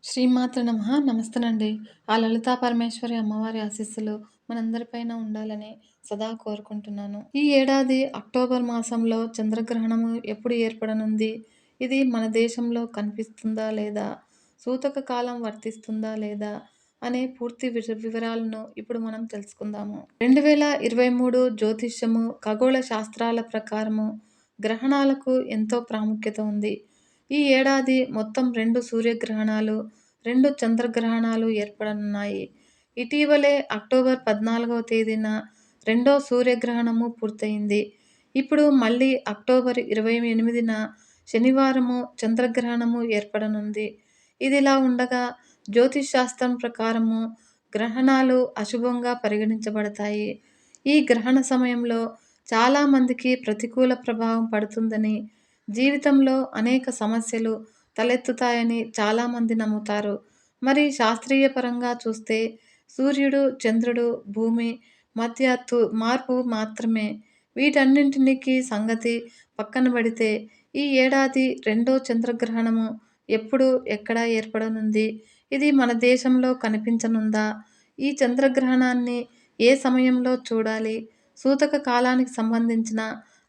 శ్రీమాత్ర నమః. నమస్తేనండి. ఆ లలితా పరమేశ్వరి అమ్మవారి ఆశీస్సులు మనందరిపైన ఉండాలని సదా కోరుకుంటున్నాను. ఈ ఏడాది అక్టోబర్ మాసంలో చంద్రగ్రహణము ఎప్పుడు ఏర్పడనుంది? ఇది మన దేశంలో కనిపిస్తుందా లేదా? సూతక కాలం వర్తిస్తుందా లేదా? అనే పూర్తి వివరాలను ఇప్పుడు మనం తెలుసుకుందాము. 2023 జ్యోతిష్యము, ఖగోళ శాస్త్రాల ప్రకారము గ్రహణాలకు ఎంతో ప్రాముఖ్యత ఉంది. ఈ ఏడాది మొత్తం 2 సూర్యగ్రహణాలు, 2 చంద్రగ్రహణాలు ఏర్పడనున్నాయి. ఇటీవలే అక్టోబర్ 14వ తేదీన రెండో సూర్యగ్రహణము పూర్తయింది. ఇప్పుడు మళ్ళీ అక్టోబర్ 28న శనివారము చంద్రగ్రహణము ఏర్పడనుంది. ఇదిలా ఉండగా జ్యోతిష్ శాస్త్రం ప్రకారము గ్రహణాలు అశుభంగా పరిగణించబడతాయి. ఈ గ్రహణ సమయంలో చాలామందికి ప్రతికూల ప్రభావం పడుతుందని, జీవితంలో అనేక సమస్యలు తలెత్తుతాయని చాలామంది నమ్ముతారు. మరి శాస్త్రీయ పరంగా చూస్తే సూర్యుడు, చంద్రుడు, భూమి మధ్య మార్పు మాత్రమే. వీటన్నింటికి సంగతి పక్కన పెడితే ఈ ఏడాది రెండో చంద్రగ్రహణము ఎప్పుడు, ఎక్కడ ఏర్పడనుంది? ఇది మన దేశంలో కనిపించనుందా? ఈ చంద్రగ్రహణాన్ని ఏ సమయంలో చూడాలి? సూతక కాలానికి సంబంధించిన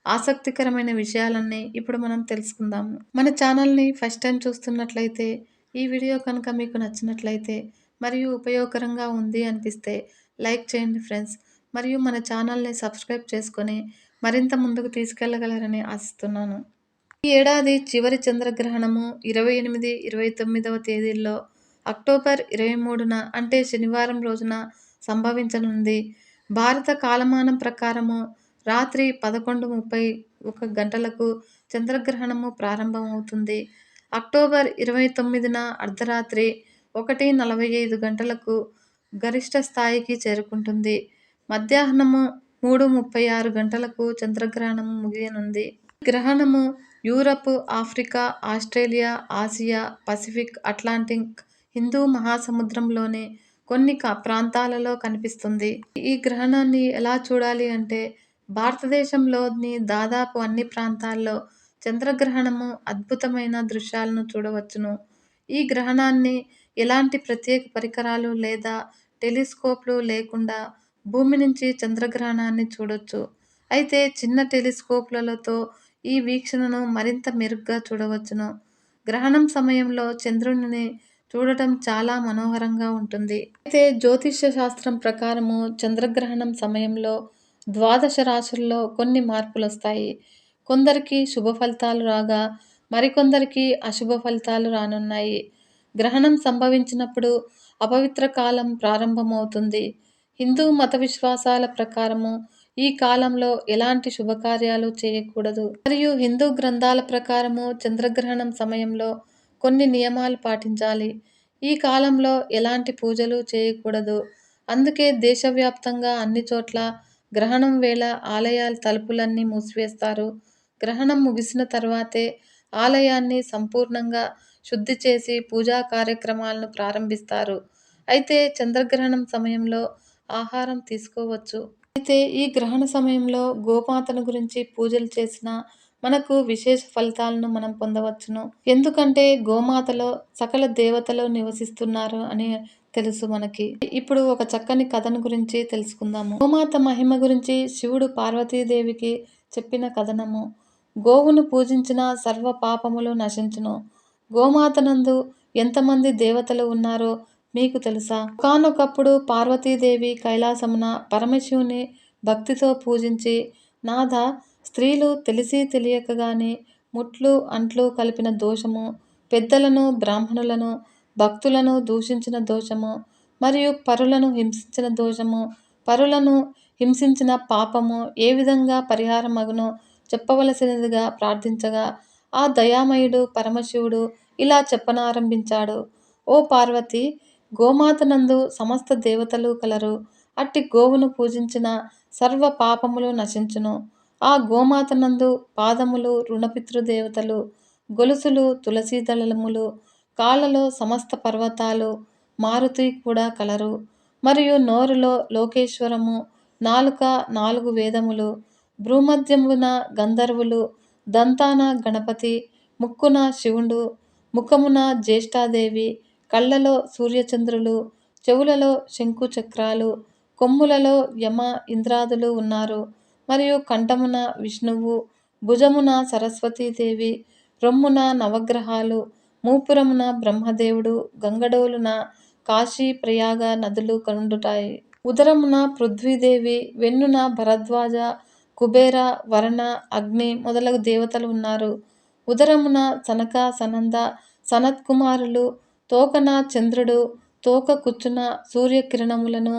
ఆసక్తికరమైన విషయాలన్నీ ఇప్పుడు మనం తెలుసుకుందాము. మన ఛానల్ని ఫస్ట్ టైం చూస్తున్నట్లయితే, ఈ వీడియో కనుక మీకు నచ్చినట్లయితే మరియు ఉపయోగకరంగా ఉంది అనిపిస్తే లైక్ చేయండి ఫ్రెండ్స్. మరియు మన ఛానల్ని సబ్స్క్రైబ్ చేసుకొని మరింత ముందుకు తీసుకెళ్లగలరని ఆశిస్తున్నాను. ఈ ఏడాది చివరి చంద్రగ్రహణము 28, 29వ తేదీల్లో అక్టోబర్ 23న అంటే శనివారం రోజున సంభవించనుంది. భారత కాలమానం ప్రకారము రాత్రి 11:31 గంటలకు చంద్రగ్రహణము ప్రారంభమవుతుంది. అక్టోబర్ 29న అర్ధరాత్రి 1:45 గంటలకు గరిష్ట స్థాయికి చేరుకుంటుంది. మధ్యాహ్నము 3:36 గంటలకు చంద్రగ్రహణము ముగియనుంది. ఈ గ్రహణము Europe, Africa, Australia, Asia, Pacific, Atlantic, హిందూ మహాసముద్రంలోని కొన్ని ప్రాంతాలలో కనిపిస్తుంది. ఈ గ్రహణాన్ని ఎలా చూడాలి అంటే, భారతదేశంలోని దాదాపు అన్ని ప్రాంతాల్లో చంద్రగ్రహణము అద్భుతమైన దృశ్యాలను చూడవచ్చును. ఈ గ్రహణాన్ని ఎలాంటి ప్రత్యేక పరికరాలు లేదా టెలిస్కోప్లు లేకుండా భూమి నుంచి చంద్రగ్రహణాన్ని చూడొచ్చు. అయితే చిన్న టెలిస్కోప్లతో ఈ వీక్షణను మరింత మెరుగ్గా చూడవచ్చును. గ్రహణం సమయంలో చంద్రుడిని చూడటం చాలా మనోహరంగా ఉంటుంది. అయితే జ్యోతిష్య శాస్త్రం ప్రకారము చంద్రగ్రహణం సమయంలో ద్వాదశ రాశుల్లో కొన్ని మార్పులొస్తాయి. కొందరికి శుభ ఫలితాలు రాగా మరికొందరికి అశుభ ఫలితాలు రానున్నాయి. గ్రహణం సంభవించినప్పుడు అపవిత్ర కాలం ప్రారంభమవుతుంది. హిందూ మత విశ్వాసాల ప్రకారము ఈ కాలంలో ఎలాంటి శుభకార్యాలు చేయకూడదు. మరియు హిందూ గ్రంథాల ప్రకారము చంద్రగ్రహణం సమయంలో కొన్ని నియమాలు పాటించాలి. ఈ కాలంలో ఎలాంటి పూజలు చేయకూడదు. అందుకే దేశవ్యాప్తంగా అన్ని చోట్ల గ్రహణం వేళ ఆలయాల తలుపులన్నీ మూసివేస్తారు. గ్రహణం ముగిసిన తర్వాతే ఆలయాన్ని సంపూర్ణంగా శుద్ధి చేసి పూజా కార్యక్రమాలను ప్రారంభిస్తారు. అయితే చంద్రగ్రహణం సమయంలో ఆహారం తీసుకోవచ్చు. అయితే ఈ గ్రహణ సమయంలో గోమాతను గురించి పూజలు చేసిన మనకు విశేష ఫలితాలను మనం పొందవచ్చును. ఎందుకంటే గోమాతలో సకల దేవతలు నివసిస్తున్నారు అని తెలుసు మనకి. ఇప్పుడు ఒక చక్కని కథను గురించి తెలుసుకుందాము. గోమాత మహిమ గురించి శివుడు పార్వతీదేవికి చెప్పిన కథనము. గోవును పూజించిన సర్వ పాపములు నశించును. గోమాతనందు ఎంతమంది దేవతలు ఉన్నారో మీకు తెలుసా? ఒకానొకప్పుడు పార్వతీదేవి కైలాసమున పరమశివుని భక్తితో పూజించి, నాథ, స్త్రీలు తెలిసి తెలియక గాని ముట్లు అంట్లు కలిపిన దోషము, పెద్దలను, బ్రాహ్మణులను, భక్తులను దూషించిన దోషము, మరియు పరులను హింసించిన దోషము, పరులను హింసించిన పాపము ఏ విధంగా పరిహారమగునో చెప్పవలసినదిగా ప్రార్థించగా, ఆ దయామయుడు పరమశివుడు ఇలా చెప్పనారంభించాడు. ఓ పార్వతి, గోమాతనందు సమస్త దేవతలు కలరు. అట్టి గోవును పూజించిన సర్వ పాపములు నశించును. ఆ గోమాతనందు పాదములు రుణపితృదేవతలు, గొలుసులు తులసీదళములు, కాళ్ళలో సమస్త పర్వతాలు, మారుతి కూడా కలరు. మరియు నోరులో లోకేశ్వరము, నాలుక 4 వేదములు, భ్రూమధ్యమున గంధర్వులు, దంతాన గణపతి, ముక్కున శివుడు, ముఖమున జ్యేష్ఠాదేవి, కళ్ళలో సూర్యచంద్రులు, చెవులలో శంకు చక్రాలు, కొమ్ములలో యమ ఇంద్రాదులు ఉన్నారు. మరియు కంఠమున విష్ణువు, భుజమున సరస్వతీదేవి, రొమ్మున నవగ్రహాలు, మూపురమున బ్రహ్మదేవుడు, గంగడోలున కాశీ ప్రయాగ నదులు కండుటాయి. ఉదరమున పృథ్వీదేవి, వెన్నున భరద్వాజ, కుబేర, వరుణ, అగ్ని మొదలగు దేవతలు ఉన్నారు. ఉదరమున సనక సనంద సనత్కుమారులు, తోకన చంద్రుడు, తోక కుచ్చున సూర్యకిరణములను,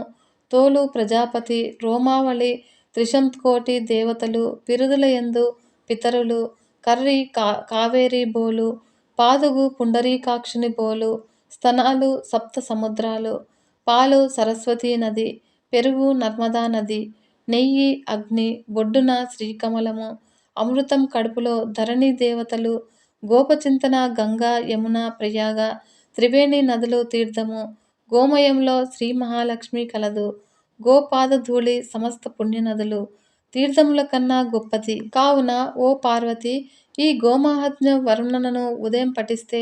తోలు ప్రజాపతి, రోమావళి త్రిశంకోటి దేవతలు, పిరుదులయందు పితరులు, కర్రి కావేరి బోలు, పాదుగు పుండరీకాక్షుని బోలు, స్తనాలు సప్త సముద్రాలు, పాలు సరస్వతీ నది, పెరుగు నర్మదా నది, నెయ్యి అగ్ని, బొడ్డున శ్రీకమలము, అమృతం కడుపులో ధరణి దేవతలు, గోపచింతన గంగా యమున ప్రయాగ త్రివేణి నదులు తీర్థము, గోమయంలో శ్రీ మహాలక్ష్మి కలదు. గోపాదధూళి సమస్త పుణ్యనదులు, తీర్థముల కన్నా గొప్పది. కావున ఓ పార్వతి, ఈ గోమహాత్మ్య వర్ణనను ఉదయం పఠిస్తే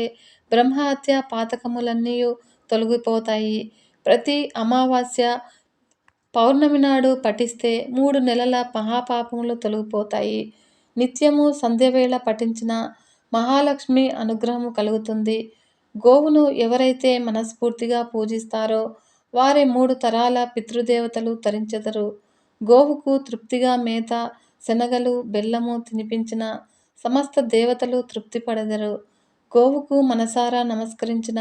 బ్రహ్మహత్య పాతకములన్నీయు తొలగిపోతాయి. ప్రతి అమావాస్య, పౌర్ణమి నాడు పఠిస్తే 3 నెలల మహాపాపములు తొలగిపోతాయి. నిత్యము సంధ్యవేళ పఠించిన మహాలక్ష్మి అనుగ్రహము కలుగుతుంది. గోవును ఎవరైతే మనస్ఫూర్తిగా పూజిస్తారో వారి 3 తరాల పితృదేవతలు తరించెదరు. గోవుకు తృప్తిగా మేత, శనగలు, బెల్లము తినిపించిన సమస్త దేవతలు తృప్తి పడెదరు. గోవుకు మనసారా నమస్కరించిన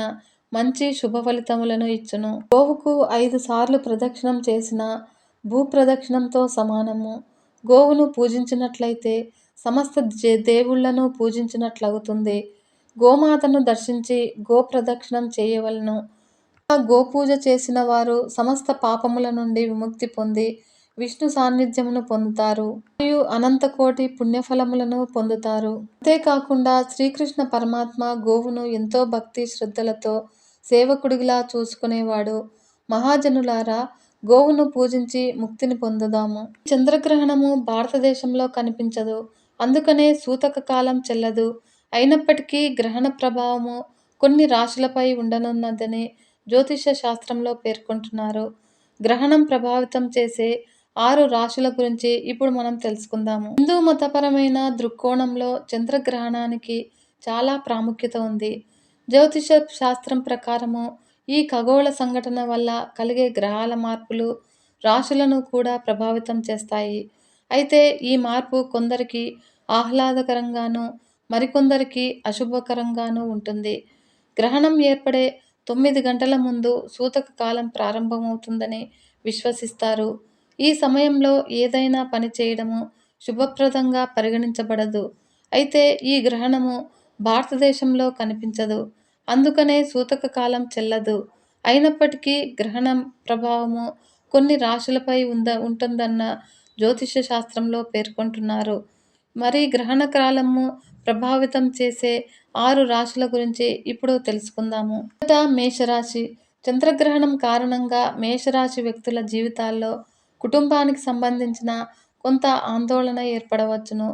మంచి శుభఫలితములను ఇచ్చును. గోవుకు 5 సార్లు ప్రదక్షిణం చేసిన భూప్రదక్షిణంతో సమానము. గోవును పూజించినట్లయితే సమస్త దేవుళ్లను పూజించినట్లవుతుంది. గోమాతను దర్శించి గోప్రదక్షిణం చేయవలెను. గోపూజ చేసిన వారు సమస్త పాపముల నుండి విముక్తి పొంది విష్ణు సాన్నిధ్యమును పొందుతారు. మరియు అనంతకోటి పుణ్యఫలములను పొందుతారు. అంతేకాకుండా శ్రీకృష్ణ పరమాత్మ గోవును ఎంతో భక్తి శ్రద్ధలతో సేవకుడిలా చూసుకునేవాడు. మహాజనులారా, గోవును పూజించి ముక్తిని పొందుదాము. చంద్రగ్రహణము భారతదేశంలో కనిపించదు. అందుకనే సూతక కాలం చెల్లదు. అయినప్పటికీ గ్రహణ ప్రభావము కొన్ని రాశులపై ఉండనున్నదని జ్యోతిష శాస్త్రంలో పేర్కొంటున్నారు. గ్రహణం ప్రభావితం చేసే 6 రాశుల గురించి ఇప్పుడు మనం తెలుసుకుందాము. హిందూ మతపరమైన దృక్కోణంలో చంద్రగ్రహణానికి చాలా ప్రాముఖ్యత ఉంది. జ్యోతిష శాస్త్రం ప్రకారము ఈ ఖగోళ సంఘటన వల్ల కలిగే గ్రహాల మార్పులు రాశులను కూడా ప్రభావితం చేస్తాయి. అయితే ఈ మార్పు కొందరికి ఆహ్లాదకరంగానూ మరికొందరికి అశుభకరంగానూ ఉంటుంది. గ్రహణం ఏర్పడే 9 గంటల ముందు సూతక కాలం ప్రారంభమవుతుందని విశ్వసిస్తారు. ఈ సమయంలో ఏదైనా పని చేయడము శుభప్రదంగా పరిగణించబడదు. అయితే ఈ గ్రహణము భారతదేశంలో కనిపించదు. అందుకనే సూతక కాలం చెల్లదు. అయినప్పటికీ గ్రహణం ప్రభావము కొన్ని రాశులపై ఉంటుందన్న జ్యోతిష శాస్త్రంలో పేర్కొంటున్నారు. మరి గ్రహణ కాలము ప్రభావితం చేసే 6 రాశుల గురించి ఇప్పుడు తెలుసుకుందాము. మొదట మేషరాశి. చంద్రగ్రహణం కారణంగా మేషరాశి వ్యక్తుల జీవితాల్లో కుటుంబానికి సంబంధించిన కొంత ఆందోళన ఏర్పడవచ్చును.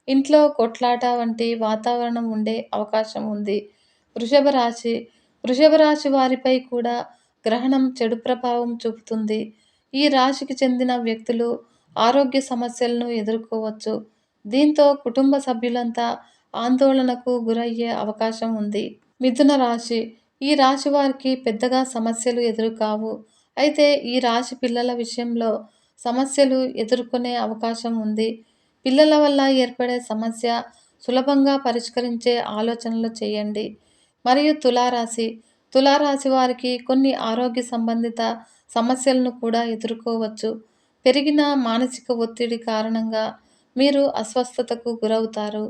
ఇంట్లో కొట్లాట వంటి వాతావరణం ఉండే అవకాశం ఉంది. వృషభ రాశి. వృషభ రాశి వారిపై కూడా గ్రహణం చెడు ప్రభావం చూపుతుంది. ఈ రాశికి చెందిన వ్యక్తులు ఆరోగ్య సమస్యలను ఎదుర్కోవచ్చు. దీంతో కుటుంబ సభ్యులంతా ఆందోళనకు గురయ్యే అవకాశం ఉంది. మిథున రాశి. ఈ రాశి వారికి పెద్దగా సమస్యలు ఎదురుకావు. అయితే ఈ రాశి పిల్లల విషయంలో సమస్యలు ఎదుర్కొనే అవకాశం ఉంది. పిల్లల వల్ల ఏర్పడే సమస్య సులభంగా పరిష్కరించే ఆలోచనలు చేయండి. మరియు తులారాశి. తులారాశి వారికి కొన్ని ఆరోగ్య సంబంధిత సమస్యలను కూడా ఎదుర్కోవచ్చు. పెరిగిన మానసిక ఒత్తిడి కారణంగా మీరు అస్వస్థతకు గురవుతారు.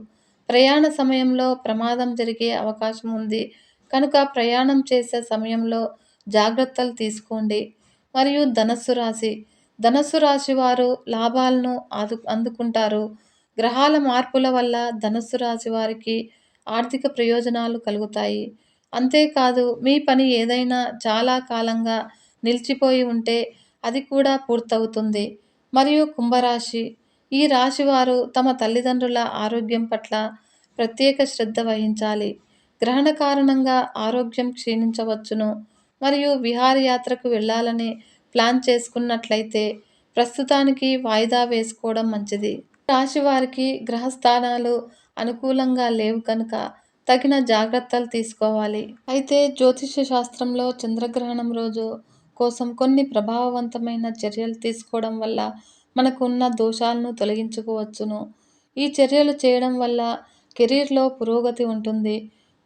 ప్రయాణ సమయంలో ప్రమాదం జరిగే అవకాశం ఉంది కనుక ప్రయాణం చేసే సమయంలో జాగ్రత్తలు తీసుకోండి. మరియు ధనస్సు రాశి. ధనస్సు రాశి వారు లాభాలను అందుకుంటారు. గ్రహాల మార్పుల వల్ల ధనస్సు రాశి వారికి ఆర్థిక ప్రయోజనాలు కలుగుతాయి. అంతేకాదు, మీ పని ఏదైనా చాలా కాలంగా నిలిచిపోయి ఉంటే అది కూడా పూర్తవుతుంది. మరియు కుంభరాశి. ఈ రాశి వారు తమ తల్లిదండ్రుల ఆరోగ్యం పట్ల ప్రత్యేక శ్రద్ధ వహించాలి. గ్రహణ కారణంగా ఆరోగ్యం క్షీణించవచ్చును. మరియు విహారయాత్రకు వెళ్ళాలని ప్లాన్ చేసుకున్నట్లయితే ప్రస్తుతానికి వాయిదా వేసుకోవడం మంచిది. రాశి వారికి గ్రహస్థానాలు అనుకూలంగా లేవు కనుక తగిన జాగ్రత్తలు తీసుకోవాలి. అయితే జ్యోతిష్య శాస్త్రంలో చంద్రగ్రహణం రోజు కోసం కొన్ని ప్రభావవంతమైన చర్యలు తీసుకోవడం వల్ల మనకు ఉన్న దోషాలను తొలగించుకోవచ్చును. ఈ చర్యలు చేయడం వల్ల కెరీర్లో పురోగతి ఉంటుంది.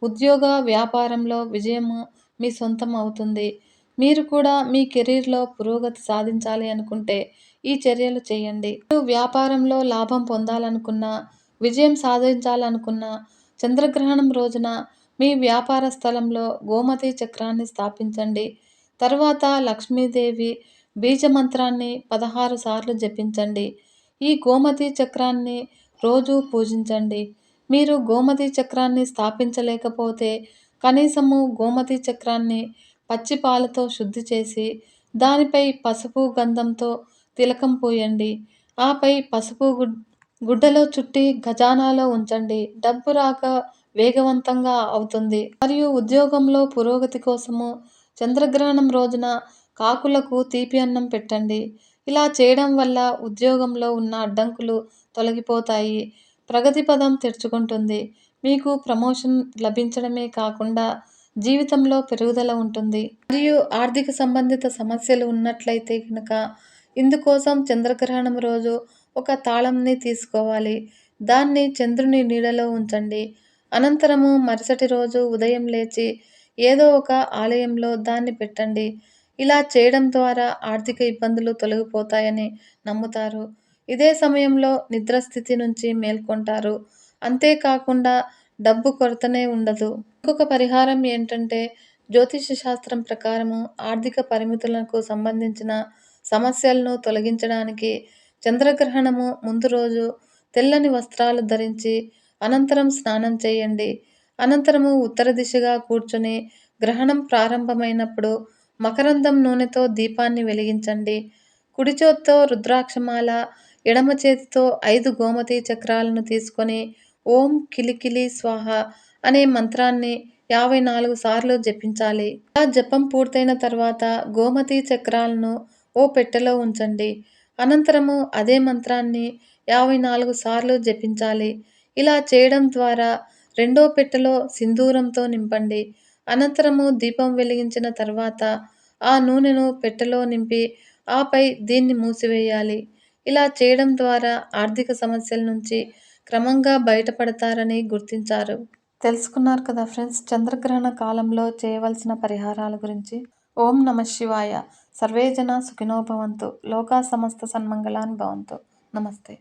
ఉద్యోగ వ్యాపారంలో విజయము మీ సొంతం అవుతుంది. మీరు కూడా మీ కెరీర్లో పురోగతి సాధించాలి అనుకుంటే ఈ చర్యలు చేయండి. మీరు వ్యాపారంలో లాభం పొందాలనుకున్నా, విజయం సాధించాలనుకున్నా చంద్రగ్రహణం రోజున మీ వ్యాపార స్థలంలో గోమతి చక్రాన్ని స్థాపించండి. తర్వాత లక్ష్మీదేవి బీజ మంత్రాన్ని 16 సార్లు జపించండి. ఈ గోమతి చక్రాన్ని రోజు పూజించండి. మీరు గోమతి చక్రాన్ని స్థాపించలేకపోతే కనీసము గోమతి చక్రాన్ని పచ్చి పాలతో శుద్ధి చేసి దానిపై పసుపు గంధంతో తిలకం పూయండి. ఆపై పసుపు గుడ్డలో చుట్టి ఖజానాలో ఉంచండి. డబ్బు రాక వేగవంతంగా అవుతుంది. మరియు ఉద్యోగంలో పురోగతి కోసము చంద్రగ్రహణం రోజున కాకులకు తీపి అన్నం పెట్టండి. ఇలా చేయడం వల్ల ఉద్యోగంలో ఉన్న అడ్డంకులు తొలగిపోతాయి. ప్రగతి పదం తెరుచుకుంటుంది. మీకు ప్రమోషన్ లభించడమే కాకుండా జీవితంలో పెరుగుదల ఉంటుంది. మరియు ఆర్థిక సంబంధిత సమస్యలు ఉన్నట్లయితే కనుక ఇందుకోసం చంద్రగ్రహణం రోజు ఒక తాళంని తీసుకోవాలి. దాన్ని చంద్రుని నీడలో ఉంచండి. అనంతరము మరుసటి రోజు ఉదయం లేచి ఏదో ఒక ఆలయంలో దాన్ని పెట్టండి. ఇలా చేయడం ద్వారా ఆర్థిక ఇబ్బందులు తొలగిపోతాయని నమ్ముతారు. ఇదే సమయంలో నిద్రస్థితి నుంచి మేల్కొంటారు. అంతేకాకుండా డబ్బు కొరతనే ఉండదు. ఇంకొక పరిహారం ఏంటంటే జ్యోతిష శాస్త్రం ప్రకారము ఆర్థిక పరిమితులకు సంబంధించిన సమస్యలను తొలగించడానికి చంద్రగ్రహణము ముందు రోజు తెల్లని వస్త్రాలు ధరించి అనంతరం స్నానం చేయండి. అనంతరము ఉత్తర దిశగా కూర్చొని గ్రహణం ప్రారంభమైనప్పుడు మకరందం నూనెతో దీపాన్ని వెలిగించండి. కుడి చేత్తో రుద్రాక్షమాల, ఎడమ చేతితో 5 గోమతి చక్రాలను తీసుకొని ఓం కిలికిలి స్వాహ అనే మంత్రాన్ని 54 సార్లు జపించాలి. ఇలా జపం పూర్తయిన తర్వాత గోమతి చక్రాలను ఓ పెట్టెలో ఉంచండి. అనంతరము అదే మంత్రాన్ని 54 సార్లు జపించాలి. ఇలా చేయడం ద్వారా రెండో పెట్టెలో సింధూరంతో నింపండి. అనంతరము దీపం వెలిగించిన తర్వాత ఆ నూనెను పెట్టెలో నింపి ఆపై దీన్ని మూసివేయాలి. ఇలా చేయడం ద్వారా ఆర్థిక సమస్యల నుంచి క్రమంగా బయటపడతారని గుర్తించారు. తెలుసుకున్నారు కదా ఫ్రెండ్స్, చంద్రగ్రహణ కాలంలో చేయవలసిన పరిహారాల గురించి. ఓం నమః శివాయ. సర్వే జనా సుఖినో భవంతు. లోకా సమస్త సన్మంగళాని భవంతు. నమస్తే.